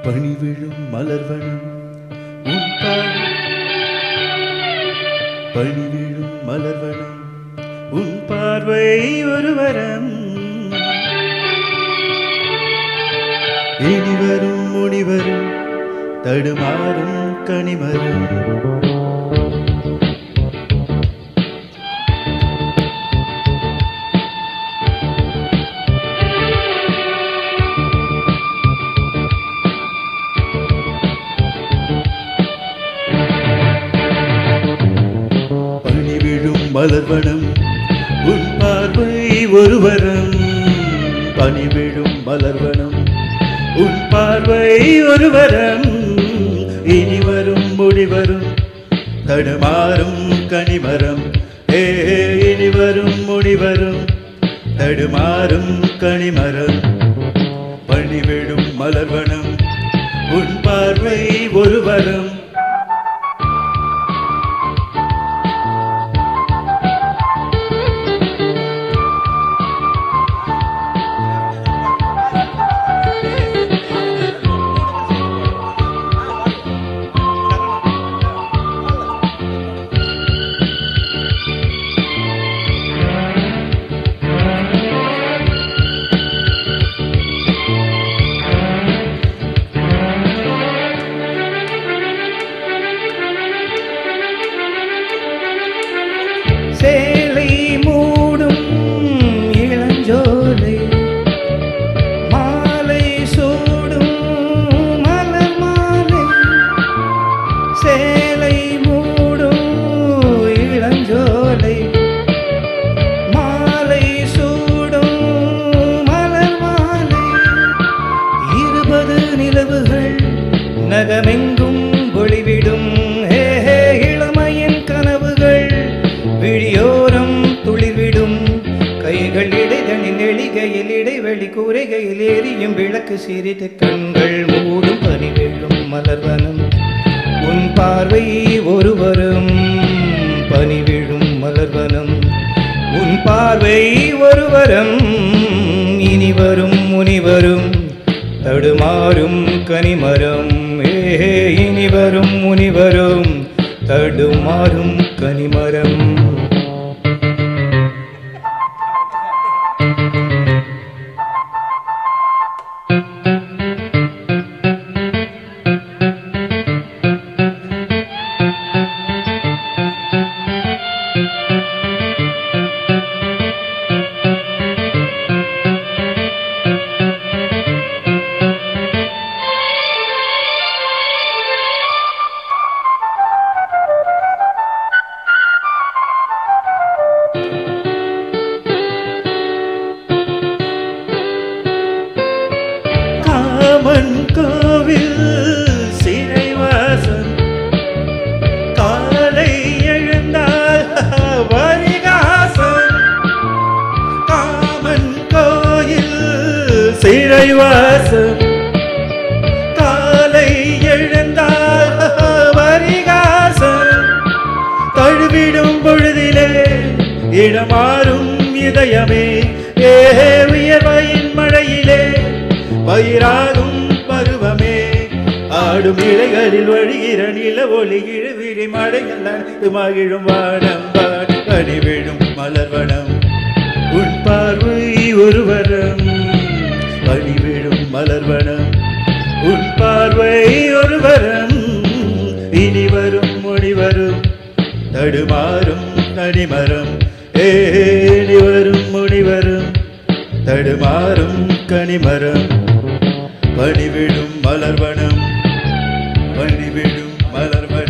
பணிவிழும் மலர்வனம் உன் பணிவிழும் மலர்வனம் உன் பார்வை ஒரு வரம். இனிவரும் முனிவரும் தடுமாறும் கனிமரும். மலர்வனம் உன் பார்வை ஒரு வரம். பனிவிழும் மலர்வனம் உன் பார்வை ஒரு வரம். இனிவரும் முடிவரும் தடுமாறும் கனிமரம். இனிவரும் முடிவரும் தடுமாறும் கனிமரம். பனிவிழும் மலர்வனம் உன் பார்வை ஒரு வரம். சேலை மூடும் இளஞ்சோலை மாலை சூடும் மலர் மாலை. சேலை மூடும் இளஞ்சோலை மாலை சூடும் மலர் மாலை. 20 நிலவுகள் நகமெங்கும் ஒளிவிடும். இளமையின் கனவுகள் விழியோரம் துளிர்விடும். கைகள் இடைதனின் எளிகையில் இடைவெளி கூரைகையில் எரியும் விளக்கு சிறிது கண்கள் மூடும். பனிவிழும் மலர்வனம் உன் பார்வை ஒருவரும். பனிவிழும் மலர்வனம் உன் பார்வை ஒருவரும். இனிவரும் முனிவரும் தடுமாறும் கனிமரம். இனிவரும் முனிவரும் தடுமாறும் கனிமரம். காமன் கோவில் சிறைவாசம் காலை எழுந்தால் பரிகாசம். காமன் கோயில் சிறைவாசம் காலை எழுந்தால் பரிகாசம். தழுவிடும் பொழுதிலே இடமாறும் இதயமே. உயர்வையின் மழையிலே பயிராகும் பருவமே. ஆடும் இலைகளில் வழிகிற நில ஒளி இழுவிரி மழைகள் அனைத்து மகிழும் வானம். பனிவிழும் மலர்வனம் உன் பார்வை ஒரு வரம். பனிவிழும் மலர்வனம் உன் பார்வை ஒரு வரம். இனிவரும் முடிவரும் தடுமாறும் கனிமரம். இனிவரும் முடிவரும் தடுமாறும் கனிமரம். பனிவிழும் மலர்வனம் பனிவிழும் மலர்வனம்.